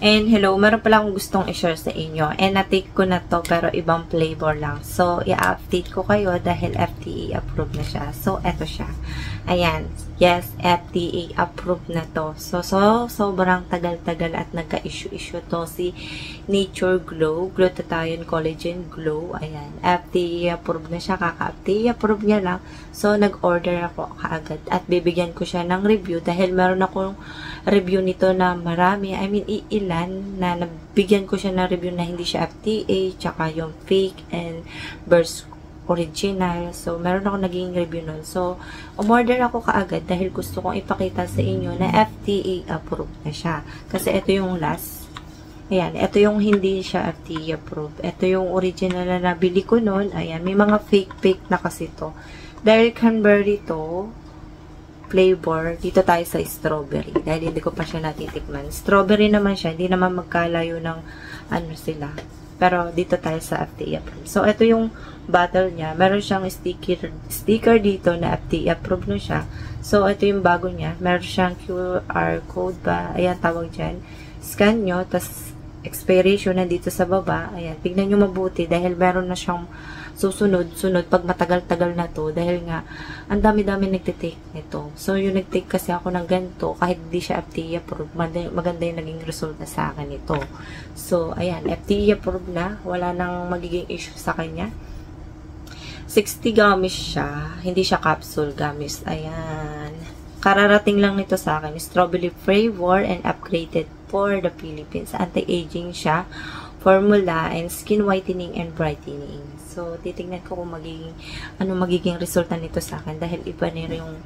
And hello, meron pala akong gustong i-share sa inyo. And na-take ko na to pero ibang flavor lang. So, i-update ko kayo dahil FDA approved na siya. So, eto siya. Ayan. Yes, FDA approved na to. So sobrang tagal-tagal at nagka-issue to si Nature Glow. Glutathione Collagen Glow. Ayan. FDA approved na siya. Kaka-FDA approved niya lang. So, nag-order ako kaagad. At bibigyan ko siya ng review dahil meron akong review nito na marami. I mean, ilan na nabigyan ko siya ng review na hindi siya FDA, tsaka yung fake and versus original. So, meron ako naging review nun. So, umorder ako kaagad dahil gusto kong ipakita sa inyo na FDA approved na siya. Kasi ito yung last. Ayan, ito yung hindi siya FDA approved. Ito yung original na nabili ko nun. Ayan, may mga fake na kasi to. Dahil cranberry to, flavor, dito tayo sa strawberry. Dahil hindi ko pa siya natitikman. Strawberry naman siya, hindi naman magkalayo ng ano sila. Pero dito tayo sa FDA approved. So, ito yung bottle niya. Meron siyang sticker dito na FDA approved na siya. So, ito yung bago niya. Meron siyang QR code ba? Ayan, tawag dyan. Scan nyo, tas expiration na dito sa baba. Ayan, tignan nyo mabuti dahil meron na siyang susunod pag matagal-tagal na to dahil nga ang dami-dami nagtitake nito. So, yung nagtake kasi ako ng ganito kahit hindi siya FDA approved, maganda yung naging resulta sa akin ito. So, ayan, FDA approved na. Wala nang magiging issue sa kanya. 60 gummies siya. Hindi siya capsule gummies. Ayan. Kararating lang nito sa akin. Strawberry flavor and upgraded for the Philippines. Anti-aging siya. Formula and skin whitening and brightening. So, titignan ko kung magiging resulta nito sa akin dahil iba na yung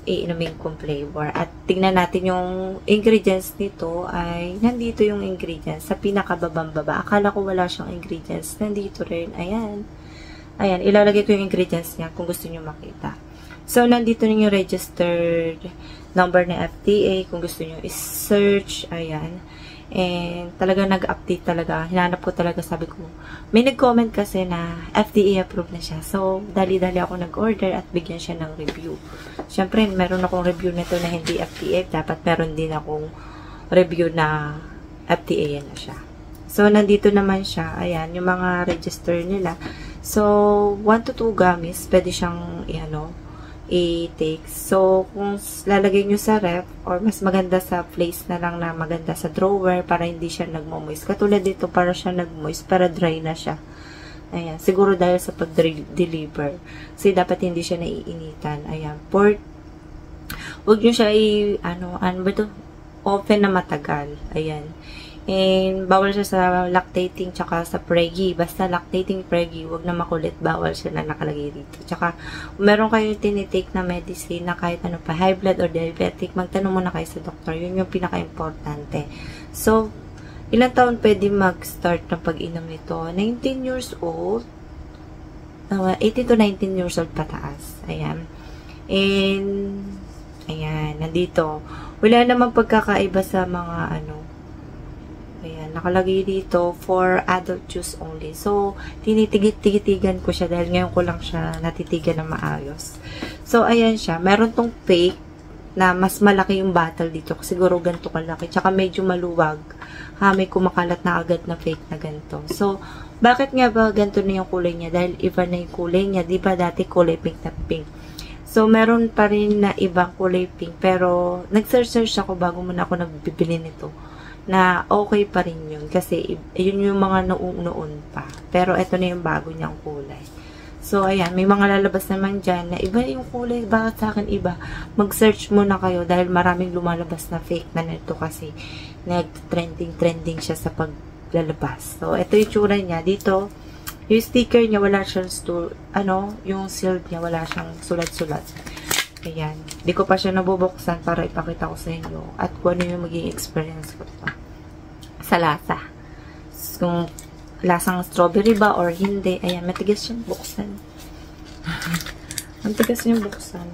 iinumin kong flavor. At tignan natin yung ingredients nito ay nandito yung ingredients sa pinakababang baba. Akala ko wala siyang ingredients. Nandito rin. Ayan. Ayan. Ilalagay ko yung ingredients niya kung gusto niyo makita. So, nandito na yung registered number na FDA kung gusto niyo i-search. Ayan. And talaga nag-update talaga. Hinanap ko talaga, sabi ko. May nag-comment kasi na FDA approved na siya. So, dali-dali ako nag-order at bigyan siya ng review. Siyempre, meron akong review nito na hindi FDA. Dapat meron din akong review na FDA na siya. So, nandito naman siya. Ayan, yung mga register nila. So, 1 to 2 gummies, pwede siyang i-take. So, kung lalagay nyo sa ref, or mas maganda sa place na lang na maganda sa drawer para hindi siya nagmo-moist. Katulad dito, para siya nag-moist, para dry na siya. Ayan. Siguro dahil sa pag-deliver. Kasi dapat hindi siya naiinitan. Ayan. Huwag nyo siya open na matagal. Ayan. And, bawal siya sa lactating tsaka sa preggy. Basta lactating preggy, wag na makulit. Bawal siya na nakalagay dito. Tsaka, kung meron kayong tinitake na medicine na kahit ano pa, high blood or diabetic, magtanong muna kayo sa doktor. Yun yung pinaka-importante. So, ilang taon pwede mag-start ng pag-inom nito? 19 years old. 18 to 19 years old pataas. Ayan. And, ayan, nandito. Wala namang pagkakaiba sa mga ayan, nakalagay dito for adult use only. So, tinitigit-tigitigan ko siya dahil ngayon ko lang siya natitigan na maayos. So, ayan siya. Meron tong fake na mas malaki yung bottle dito. Siguro ganito kalaki. Tsaka medyo maluwag. May kumakalat na agad na fake na ganito. So, bakit nga ba ganito na yung kulay niya? Dahil iba na yung kulay niya. Di ba dati kulay pink na pink? So, meron pa rin na ibang kulay pink. Pero, nag-search ako bago muna ako nagbibili nito. Na okay pa rin yun. Kasi, yun yung mga noon pa. Pero, ito na yung bago niyang kulay. So, ayan. May mga lalabas naman dyan na iba yung kulay. Bakit sa akin iba? Mag-search muna kayo dahil maraming lumalabas na fake na nito kasi nag-trending siya sa paglalabas. So, ito yung tsura niya. Dito, yung sticker niya, wala siyang yung sealed niya, wala siyang sulat-sulat. Ayan. Di ko pa siya nabubuksan para ipakita ko sa inyo at kung ano yung magiging experience ko ito. Sa lasa. Kung lasang strawberry ba or hindi. Ayan, matigas siyang buksan. Matigas siyang buksan.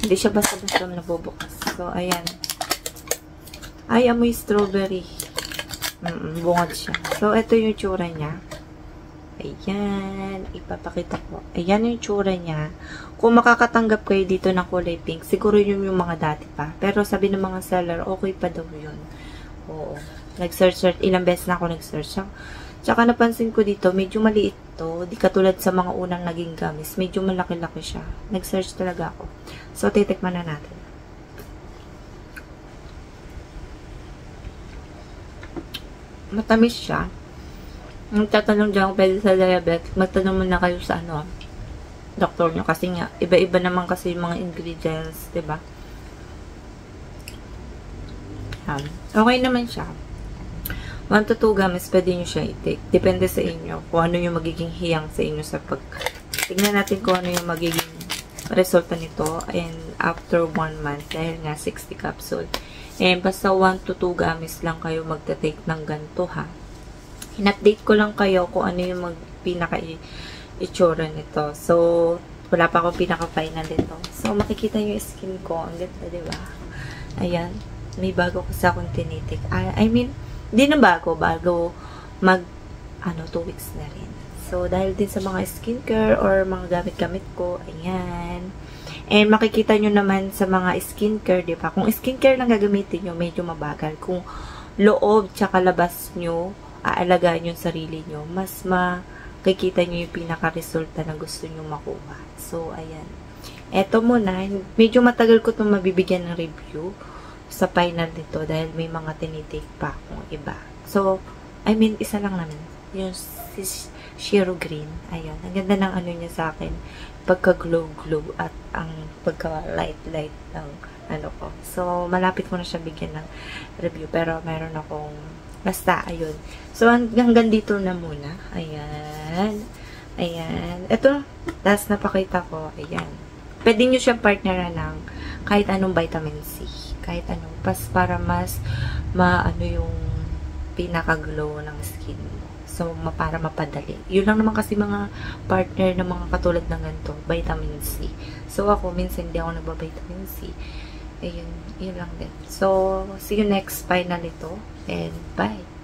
Hindi siya basta-basta nabubukas. So, ayan. Ay, amoy strawberry. Bungad siya. So, ito yung tsura niya. Ayan, ipapakita ko. Ayan yung tsura niya. Kung makakatanggap kayo dito ng kulay pink, siguro yun yung mga dati pa. Pero sabi ng mga seller, okay pa daw yun. Oo. Nag-search, ilang beses na ako nag-search. Tsaka napansin ko dito, medyo maliit to. Di katulad sa mga unang naging gamis. Medyo malaki-laki siya. Nag-search talaga ako. So, titikman na natin. Matamis siya. Magtatanong dyan kung pwede sa diabetic. Magtanong muna kayo sa doktor nyo. Kasi nga, iba-iba naman kasi yung mga ingredients. Diba? Okay naman siya. 1 to 2 gamis, pwede nyo siya i-take. Depende sa inyo kung ano yung magiging hiyang sa inyo sa tignan natin kung ano yung magiging resulta nito. And after 1 month, dahil nga 60 capsule. And basta 1 to 2 gamis lang kayo magta-take ng ganito ha. In-update ko lang kayo kung ano yung pinaka-itsura nito. So, wala pa akong pinaka-final nito. So, makikita nyo yung skin ko. Ang ganda, diba? Ayan. May bago ko sa akong tinitik. I mean, hindi na bago mag 2 weeks na rin. So, dahil din sa mga skincare or mga gamit-gamit ko, ayan. And makikita nyo naman sa mga skincare, di ba? Kung skincare lang gagamitin nyo, medyo mabagal. Kung loob tsaka labas nyo, aalagaan yung sarili nyo, mas makikita nyo yung pinaka-resulta na gusto nyo makuha. So, ayan. Eto muna, medyo matagal ko itong mabibigyan ng review sa final nito dahil may mga tinitake pa akong iba. So, I mean, isa lang naman. Yung Shiro Green. Ayun. Ang ganda ng ano niya sa akin. Pagka-glow-glow at ang pagka-light-light ng ano ko. So, malapit ko na siya bigyan ng review. Pero, meron akong basta, ayun. So, hanggang dito na muna. Ayan. Ayan. Ito, last na pakita ko. Ayan. Pwede nyo siyang partneran ng kahit anong vitamin C. Kahit ano, para mas maano yung pinaka-glow ng skin mo. So, para mapadali. Yun lang naman kasi mga partner ng mga katulad ng ganito, vitamin C. So, ako, minsan hindi ako nagba-vitamin C. Ayun, yun lang din. So, see you next final ito. And bye!